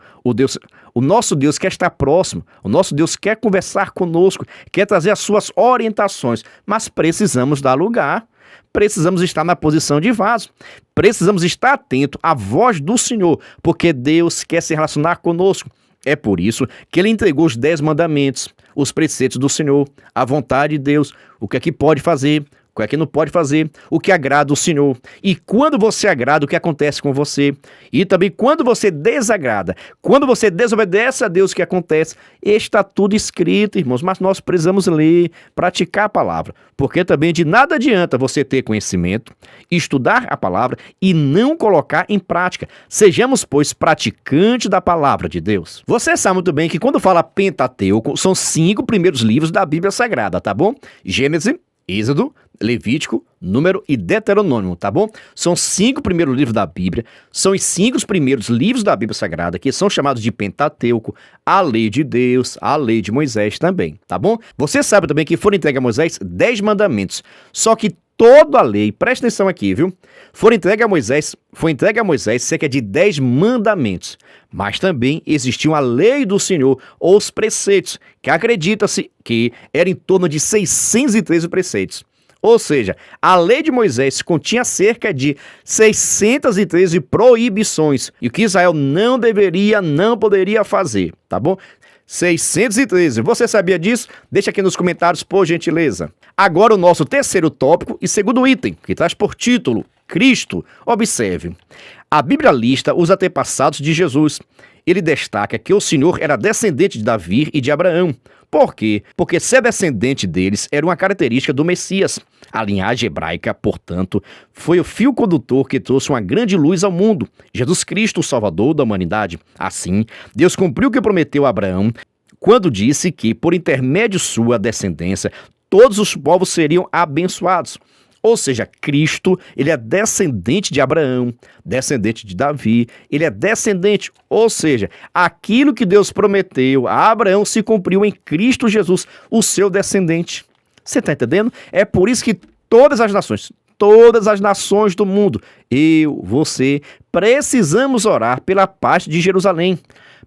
O nosso Deus quer estar próximo. O nosso Deus quer conversar conosco. Quer trazer as suas orientações. Mas precisamos dar lugar. Precisamos estar na posição de vaso. Precisamos estar atento à voz do Senhor. Porque Deus quer se relacionar conosco. É por isso que ele entregou os 10 mandamentos, os preceitos do Senhor, a vontade de Deus, o que é que pode fazer, o que não pode fazer, o que agrada o Senhor. E quando você agrada, o que acontece com você? E também quando você desagrada, quando você desobedece a Deus, o que acontece? Está tudo escrito, irmãos, mas nós precisamos ler, praticar a palavra, porque também de nada adianta você ter conhecimento, estudar a palavra e não colocar em prática. Sejamos, pois, praticantes da palavra de Deus. Você sabe muito bem que quando fala Pentateuco, são 5 primeiros livros da Bíblia Sagrada, tá bom? Gênesis, Êxodo, Levítico, Número e Deuteronômio, tá bom? São 5 primeiros livros da Bíblia, são os 5 primeiros livros da Bíblia Sagrada, que são chamados de Pentateuco, a lei de Deus, a lei de Moisés também, tá bom? Você sabe também que foram entregues a Moisés 10 mandamentos, só que toda a lei, presta atenção aqui, viu? Foi entregue a Moisés cerca de 10 mandamentos, mas também existiu a lei do Senhor, ou os preceitos, que acredita-se que era em torno de 613 preceitos. Ou seja, a lei de Moisés continha cerca de 613 proibições, e o que Israel não poderia fazer, tá bom? 613. Você sabia disso? Deixa aqui nos comentários, por gentileza. Agora o nosso terceiro tópico e segundo item, que traz por título Cristo. Observe. A Bíblia lista os antepassados de Jesus. Ele destaca que o Senhor era descendente de Davi e de Abraão. Por quê? Porque ser descendente deles era uma característica do Messias. A linhagem hebraica, portanto, foi o fio condutor que trouxe uma grande luz ao mundo. Jesus Cristo, o Salvador da humanidade. Assim, Deus cumpriu o que prometeu a Abraão quando disse que, por intermédio de sua descendência, todos os povos seriam abençoados. Ou seja, Cristo, ele é descendente de Abraão, descendente de Davi, ele é descendente, ou seja, aquilo que Deus prometeu a Abraão se cumpriu em Cristo Jesus, o seu descendente. Você está entendendo? É por isso que todas as nações do mundo, eu, você, precisamos orar pela paz de Jerusalém,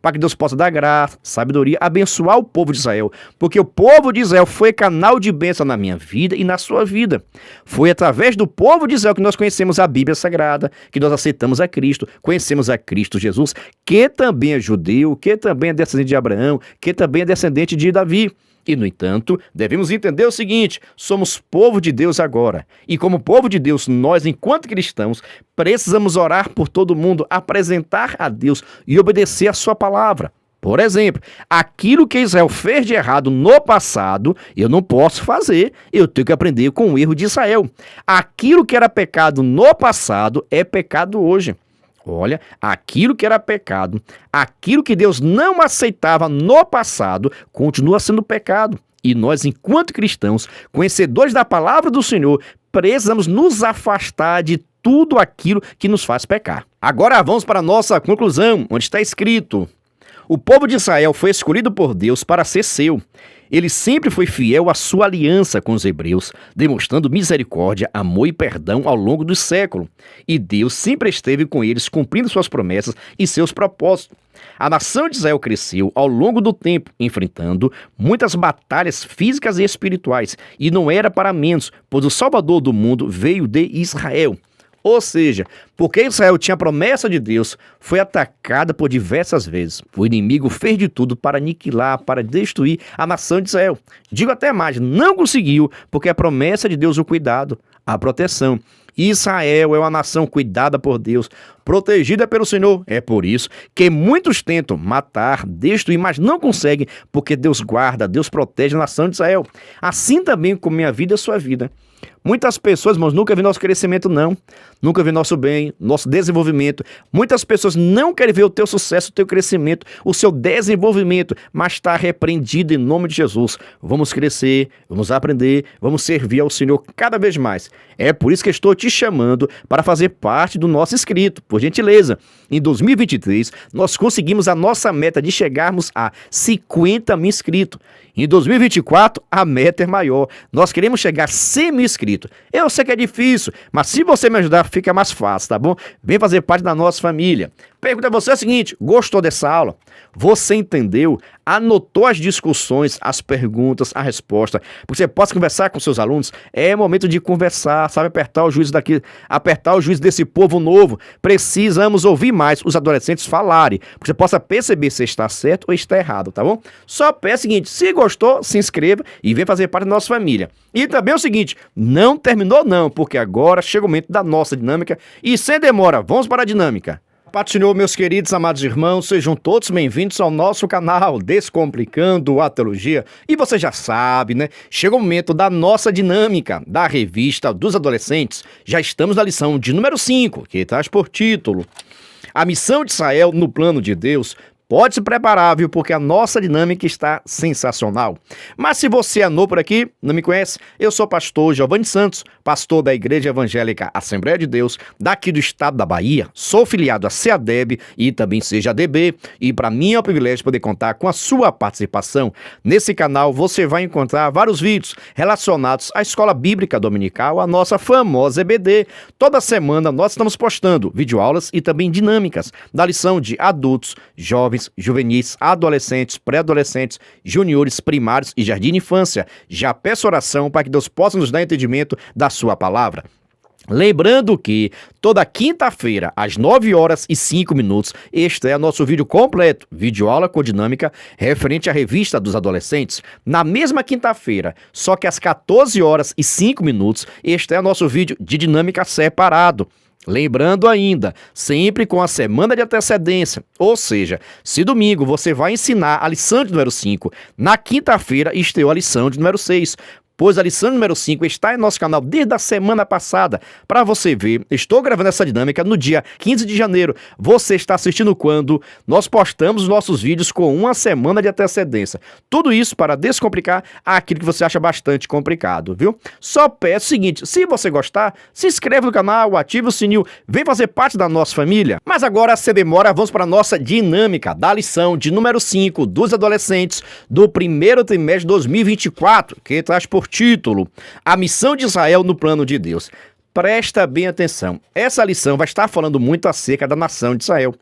para que Deus possa dar graça, sabedoria, abençoar o povo de Israel. Porque o povo de Israel foi canal de bênção na minha vida e na sua vida. Foi através do povo de Israel que nós conhecemos a Bíblia Sagrada, que nós aceitamos a Cristo, conhecemos a Cristo Jesus, que também é judeu, que também é descendente de Abraão, que também é descendente de Davi. E, no entanto, devemos entender o seguinte: somos povo de Deus agora. E como povo de Deus, nós, enquanto cristãos, precisamos orar por todo mundo, apresentar a Deus e obedecer a sua palavra. Por exemplo, aquilo que Israel fez de errado no passado, eu não posso fazer, eu tenho que aprender com o erro de Israel. Aquilo que era pecado no passado é pecado hoje. Olha, aquilo que era pecado, aquilo que Deus não aceitava no passado, continua sendo pecado. E nós, enquanto cristãos, conhecedores da palavra do Senhor, precisamos nos afastar de tudo aquilo que nos faz pecar. Agora vamos para a nossa conclusão, onde está escrito: o povo de Israel foi escolhido por Deus para ser seu. Ele sempre foi fiel à sua aliança com os hebreus, demonstrando misericórdia, amor e perdão ao longo dos séculos. E Deus sempre esteve com eles, cumprindo suas promessas e seus propósitos. A nação de Israel cresceu ao longo do tempo, enfrentando muitas batalhas físicas e espirituais, e não era para menos, pois o Salvador do mundo veio de Israel. Ou seja, porque Israel tinha a promessa de Deus, foi atacada por diversas vezes. O inimigo fez de tudo para aniquilar, para destruir a nação de Israel. Digo até mais, não conseguiu, porque a promessa de Deus, o cuidado, a proteção. Israel é uma nação cuidada por Deus, protegida pelo Senhor. É por isso que muitos tentam matar, destruir, mas não conseguem, porque Deus guarda, Deus protege a nação de Israel. Assim também como minha vida e a sua vida. Muitas pessoas, irmãos, nunca vêem nosso crescimento, não. Nunca vêem nosso bem, nosso desenvolvimento. Muitas pessoas não querem ver o teu sucesso, o teu crescimento, o seu desenvolvimento, mas está repreendido em nome de Jesus. Vamos crescer, vamos aprender, vamos servir ao Senhor cada vez mais. É por isso que estou te chamando para fazer parte do nosso inscrito, por gentileza. Em 2023, nós conseguimos a nossa meta de chegarmos a 50 mil inscritos. Em 2024, a meta é maior. Nós queremos chegar a 100 mil inscritos. Eu sei que é difícil, mas se você me ajudar, fica mais fácil, tá bom? Vem fazer parte da nossa família. Pergunta a você é o seguinte: gostou dessa aula? Você entendeu? Anotou as discussões, as perguntas, a resposta? Porque você possa conversar com seus alunos. É momento de conversar, sabe? Apertar o juízo desse povo novo. Precisamos ouvir mais os adolescentes falarem, porque você possa perceber se está certo ou está errado, tá bom? Só peça o seguinte: se gostou, se inscreva e vem fazer parte da nossa família. E também é o seguinte: não terminou não, porque agora chega o momento da nossa dinâmica e sem demora, vamos para a dinâmica. Paz do Senhor, meus queridos, amados irmãos, sejam todos bem-vindos ao nosso canal Descomplicando a Teologia. E você já sabe, né? Chega o momento da nossa dinâmica, da revista dos adolescentes. Já estamos na lição de número 5, que traz por título: A Missão de Israel no Plano de Deus. Pode se preparar, viu? Porque a nossa dinâmica está sensacional. Mas se você é novo por aqui, não me conhece, eu sou o pastor Giovanni Santos, pastor da Igreja Evangélica Assembleia de Deus, daqui do estado da Bahia. Sou filiado a CEADEB e também CEADB. E para mim é um privilégio poder contar com a sua participação. Nesse canal você vai encontrar vários vídeos relacionados à Escola Bíblica Dominical, a nossa famosa EBD. Toda semana nós estamos postando videoaulas e também dinâmicas da lição de adultos, jovens, juvenis, adolescentes, pré-adolescentes, juniores, primários e jardim de infância. Já peço oração para que Deus possa nos dar entendimento da sua palavra. Lembrando que toda quinta-feira, às 9h05, este é o nosso vídeo completo, videoaula com dinâmica referente à revista dos adolescentes. Na mesma quinta-feira, só que às 14h05, este é o nosso vídeo de dinâmica separado. Lembrando ainda, sempre com a semana de antecedência, ou seja, se domingo você vai ensinar a lição de número 5, na quinta-feira estreou a lição de número 6, pois a lição número 5 está em nosso canal desde a semana passada. Para você ver, estou gravando essa dinâmica no dia 15 de janeiro. Você está assistindo quando nós postamos os nossos vídeos com uma semana de antecedência. Tudo isso para descomplicar aquilo que você acha bastante complicado, viu? Só peço o seguinte, se você gostar, se inscreva no canal, ative o sininho, vem fazer parte da nossa família. Mas agora, sem demora, vamos para a nossa dinâmica da lição de número 5 dos adolescentes do primeiro trimestre de 2024, que traz por título, A Missão de Israel no Plano de Deus. Presta bem atenção, essa lição vai estar falando muito acerca da nação de Israel.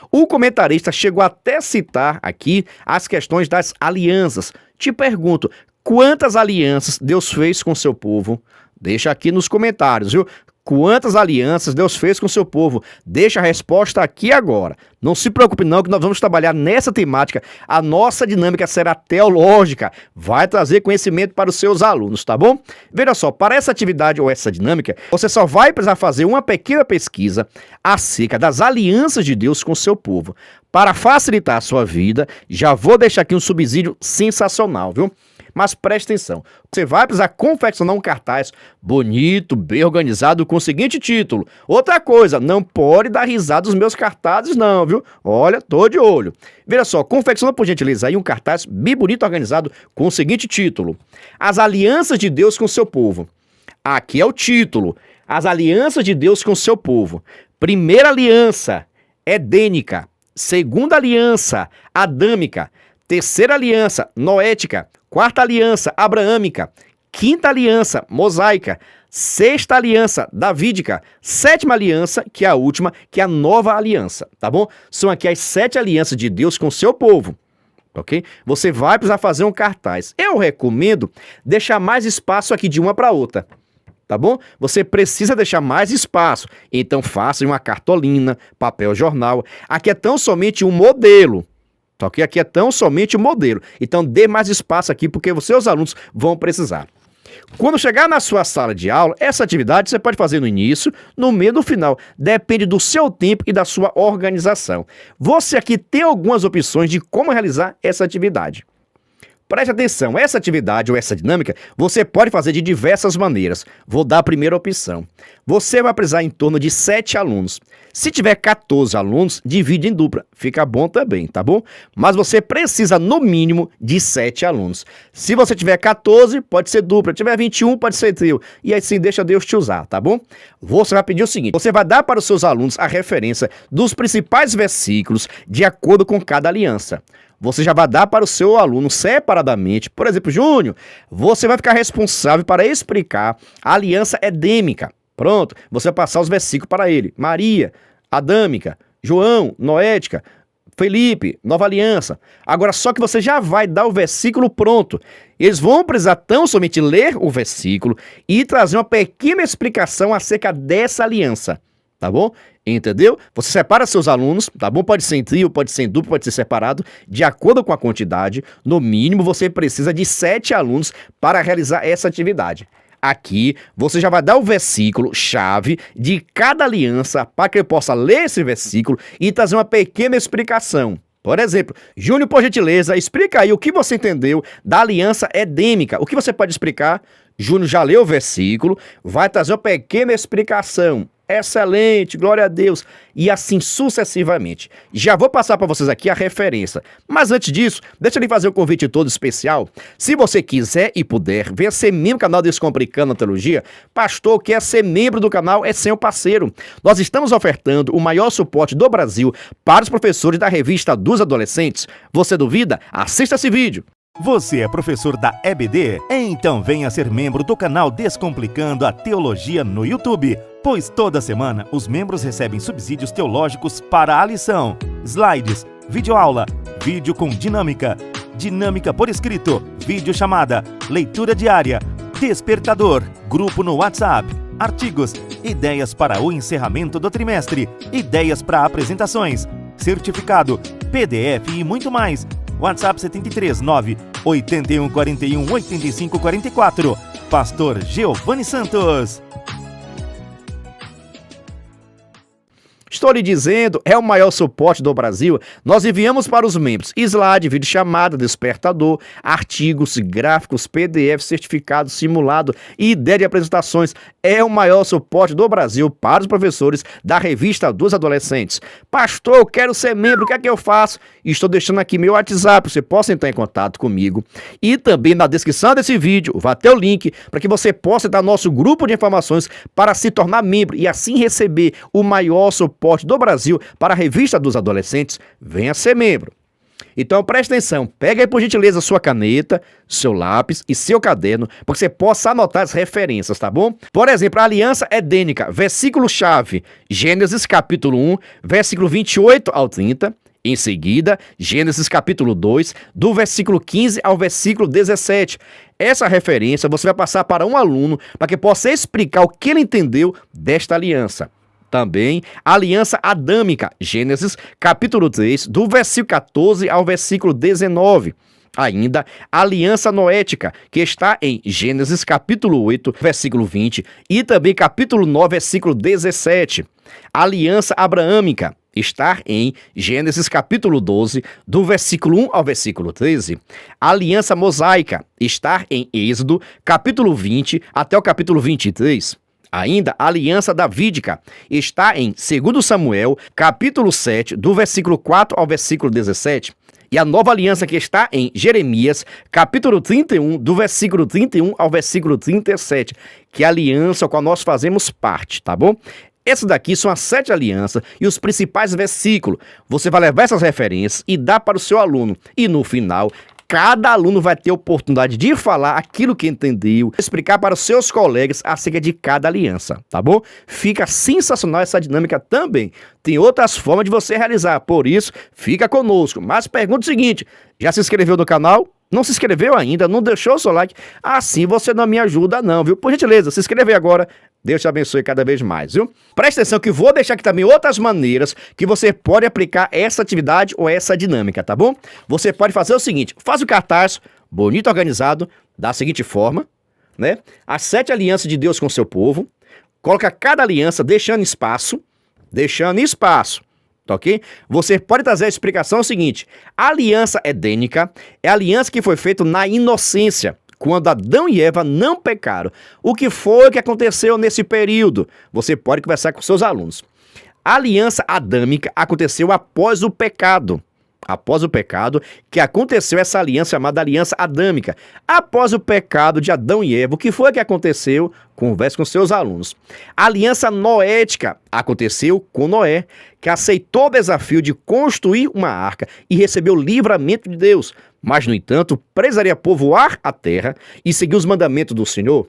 O comentarista chegou até a citar aqui as questões das alianças. Te pergunto, quantas alianças Deus fez com seu povo? Deixa aqui nos comentários, viu? Quantas alianças Deus fez com seu povo? Deixa a resposta aqui agora. Não se preocupe não que nós vamos trabalhar nessa temática. A nossa dinâmica será teológica. Vai trazer conhecimento para os seus alunos, tá bom? Veja só, para essa atividade ou essa dinâmica, você só vai precisar fazer uma pequena pesquisa acerca das alianças de Deus com seu povo. Para facilitar a sua vida, já vou deixar aqui um subsídio sensacional, viu? Mas preste atenção, você vai precisar confeccionar um cartaz bonito, bem organizado, com o seguinte título. Outra coisa, não pode dar risada dos meus cartazes não, viu? Olha, tô de olho. Veja só, confecciona por gentileza aí um cartaz bem bonito, organizado, com o seguinte título. As alianças de Deus com seu povo. Aqui é o título. As alianças de Deus com seu povo. Primeira aliança, edênica. Segunda aliança, adâmica. Terceira aliança, noética. Quarta aliança, abraâmica. Quinta aliança, mosaica. Sexta aliança, davídica. Sétima aliança, que é a última, que é a nova aliança, tá bom? São aqui as 7 alianças de Deus com o seu povo, ok? Você vai precisar fazer um cartaz. Eu recomendo deixar mais espaço aqui de uma para outra, tá bom? Você precisa deixar mais espaço, então faça uma cartolina, papel jornal. Aqui é tão somente um modelo. Ok? Aqui é tão somente o modelo. Então, dê mais espaço aqui, porque os seus alunos vão precisar. Quando chegar na sua sala de aula, essa atividade você pode fazer no início, no meio e no final. Depende do seu tempo e da sua organização. Você aqui tem algumas opções de como realizar essa atividade. Preste atenção, essa atividade ou essa dinâmica você pode fazer de diversas maneiras. Vou dar a primeira opção. Você vai precisar em torno de 7 alunos. Se tiver 14 alunos, divide em dupla. Fica bom também, tá bom? Mas você precisa no mínimo de 7 alunos. Se você tiver 14, pode ser dupla. Se tiver 21, pode ser trio. E assim deixa Deus te usar, tá bom? Você vai pedir o seguinte, você vai dar para os seus alunos a referência dos principais versículos de acordo com cada aliança. Você já vai dar para o seu aluno separadamente. Por exemplo, Júnior, você vai ficar responsável para explicar a aliança edêmica. Pronto, você vai passar os versículos para ele. Maria, adâmica, João, noética, Felipe, nova aliança. Agora, só que você já vai dar o versículo pronto. Eles vão precisar tão somente ler o versículo e trazer uma pequena explicação acerca dessa aliança. Tá bom? Entendeu? Você separa seus alunos, tá bom? Pode ser em trio, pode ser em duplo, pode ser separado, de acordo com a quantidade. No mínimo, você precisa de 7 alunos para realizar essa atividade. Aqui, você já vai dar o versículo-chave de cada aliança para que eu possa ler esse versículo e trazer uma pequena explicação. Por exemplo, Júnior, por gentileza, explica aí o que você entendeu da aliança edêmica. O que você pode explicar? Júnior já leu o versículo, vai trazer uma pequena explicação. Excelente, glória a Deus. E assim sucessivamente. Já vou passar para vocês aqui a referência. Mas antes disso, deixa eu lhe fazer um convite todo especial. Se você quiser e puder, venha ser membro do canal Descomplicando a Teologia. Pastor, quer ser membro do canal é seu parceiro. Nós estamos ofertando o maior suporte do Brasil para os professores da revista dos adolescentes. Você duvida? Assista esse vídeo. Você é professor da EBD? Então venha ser membro do canal Descomplicando a Teologia no YouTube, pois toda semana os membros recebem subsídios teológicos para a lição, slides, videoaula, vídeo com dinâmica, dinâmica por escrito, videochamada, leitura diária, despertador, grupo no WhatsApp, artigos, ideias para o encerramento do trimestre, ideias para apresentações, certificado, PDF e muito mais. WhatsApp 73 9 81 41 85 44. Pastor Giovanni Santos. Estou lhe dizendo, é o maior suporte do Brasil. Nós enviamos para os membros slide, videochamada, despertador, artigos, gráficos, PDF, certificado, simulado e ideia de apresentações. É o maior suporte do Brasil para os professores da revista dos adolescentes. Pastor, eu quero ser membro, o que é que eu faço? Estou deixando aqui meu WhatsApp, você possa entrar em contato comigo. E também na descrição desse vídeo vai ter o link para que você possa entrar no nosso grupo de informações para se tornar membro e assim receber o maior suporte do Brasil para a revista dos adolescentes. Venha ser membro. Então preste atenção, pega aí por gentileza sua caneta, seu lápis e seu caderno, para que você possa anotar as referências, tá bom? Por exemplo, a aliança edênica, versículo-chave, Gênesis capítulo 1, versículo 28 ao 30. Em seguida, Gênesis capítulo 2, do versículo 15 ao versículo 17. Essa referência você vai passar para um aluno para que possa explicar o que ele entendeu desta aliança. Também a aliança adâmica, Gênesis capítulo 3, do versículo 14 ao versículo 19. Ainda a aliança noética, que está em Gênesis capítulo 8, versículo 20 e também capítulo 9, versículo 17. A aliança abraâmica está em Gênesis capítulo 12, do versículo 1 ao versículo 13. A aliança mosaica está em Êxodo capítulo 20 até o capítulo 23. Ainda a aliança davídica está em 2 Samuel, capítulo 7, do versículo 4 ao versículo 17. E a nova aliança que está em Jeremias, capítulo 31, do versículo 31 ao versículo 37, que é a aliança com a qual nós fazemos parte, tá bom? Essas daqui são as 7 alianças e os principais versículos. Você vai levar essas referências e dar para o seu aluno. E no final, cada aluno vai ter a oportunidade de falar aquilo que entendeu, explicar para os seus colegas acerca de cada aliança, tá bom? Fica sensacional essa dinâmica também. Tem outras formas de você realizar, por isso, fica conosco. Mas pergunta o seguinte, já se inscreveu no canal? Não se inscreveu ainda? Não deixou o seu like? Assim você não me ajuda não, viu? Por gentileza, se inscreve agora. Deus te abençoe cada vez mais, viu? Presta atenção que vou deixar aqui também outras maneiras que você pode aplicar essa atividade ou essa dinâmica, tá bom? Você pode fazer o seguinte, faz o cartaz bonito, organizado, da seguinte forma, né? As 7 alianças de Deus com o seu povo, coloca cada aliança deixando espaço, tá ok? Você pode trazer a explicação seguinte, a aliança edênica é a aliança que foi feita na inocência, quando Adão e Eva não pecaram. O que foi que aconteceu nesse período? Você pode conversar com seus alunos. A aliança adâmica aconteceu após o pecado. Após o pecado, que aconteceu essa aliança chamada aliança adâmica. Após o pecado de Adão e Eva, o que foi que aconteceu? Converse com seus alunos. A aliança noética aconteceu com Noé, que aceitou o desafio de construir uma arca e recebeu o livramento de Deus. Mas, no entanto, precisaria povoar a terra e seguir os mandamentos do Senhor.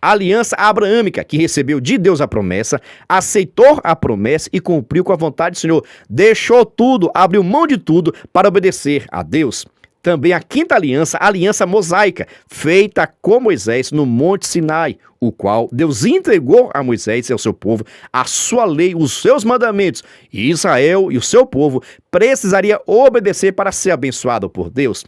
A aliança abraâmica, que recebeu de Deus a promessa, aceitou a promessa e cumpriu com a vontade do Senhor. Deixou tudo, abriu mão de tudo para obedecer a Deus. Também a quinta aliança, a aliança mosaica, feita com Moisés no Monte Sinai. o qual Deus entregou a Moisés e ao seu povo, a sua lei, os seus mandamentos. E Israel e o seu povo precisaria obedecer para ser abençoado por Deus.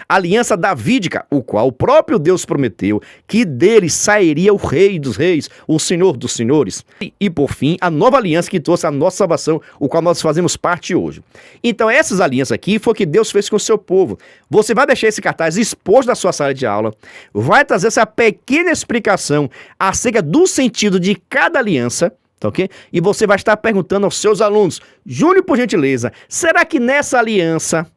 A aliança davídica, o qual o próprio Deus prometeu que dele sairia o Rei dos Reis, o Senhor dos Senhores. E por fim, a nova aliança que trouxe a nossa salvação, o qual nós fazemos parte hoje. Então essas alianças aqui foi o que Deus fez com o seu povo. Você vai deixar esse cartaz exposto na sua sala de aula, vai trazer essa pequena explicação acerca do sentido de cada aliança, tá ok? E você vai estar perguntando aos seus alunos: Júnior, por gentileza, será que nessa aliança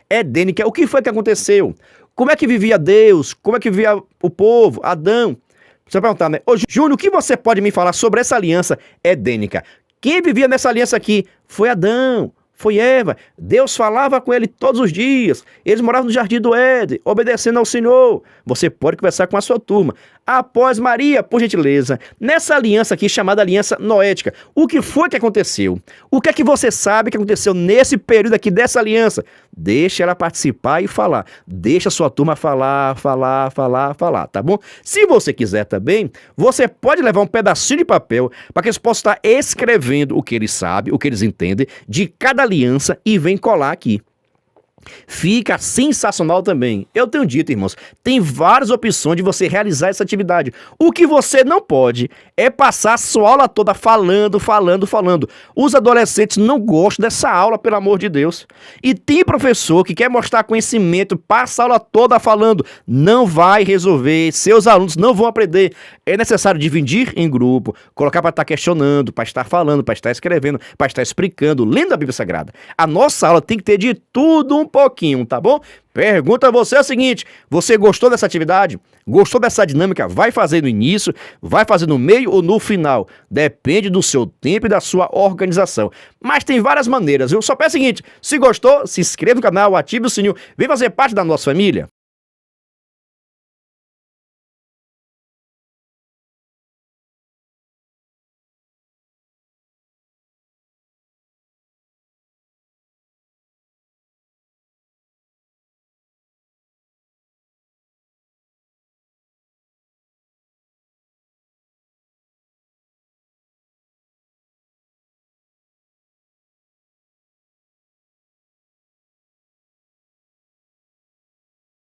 edênica, o que foi que aconteceu? Como é que vivia Deus? Como é que vivia o povo? Adão? Você vai perguntar, né? Ô Júnior, o que você pode me falar sobre essa aliança edênica? Quem vivia nessa aliança aqui foi Adão, foi Eva. Deus falava com ele todos os dias. Eles moravam no jardim do Éden, obedecendo ao Senhor. Você pode conversar com a sua turma. Após Maria, por gentileza, nessa aliança aqui chamada aliança noética, o que foi que aconteceu? O que é que você sabe que aconteceu nesse período aqui dessa aliança? Deixa ela participar e falar. Deixa a sua turma falar, tá bom? Se você quiser também, você pode levar um pedacinho de papel para que eles possam estar escrevendo o que eles sabem, o que eles entendem de cada aliança e vem colar aqui. Fica sensacional também. Eu tenho dito, irmãos, tem várias opções de você realizar essa atividade. O que você não pode é passar a sua aula toda falando. Os adolescentes não gostam dessa aula, pelo amor de Deus. E tem professor que quer mostrar conhecimento, passa a aula toda falando. Não vai resolver, seus alunos não vão aprender. É necessário dividir em grupo, colocar para estar questionando, para estar falando, para estar escrevendo, para estar explicando, lendo a Bíblia Sagrada. A nossa aula tem que ter de tudo um pouquinho, tá bom? Pergunta a você é o seguinte: você gostou dessa atividade? Gostou dessa dinâmica? Vai fazer no início, vai fazer no meio ou no final? Depende do seu tempo e da sua organização. Mas tem várias maneiras, viu? Só peço o seguinte: se gostou, se inscreva no canal, ative o sininho, vem fazer parte da nossa família.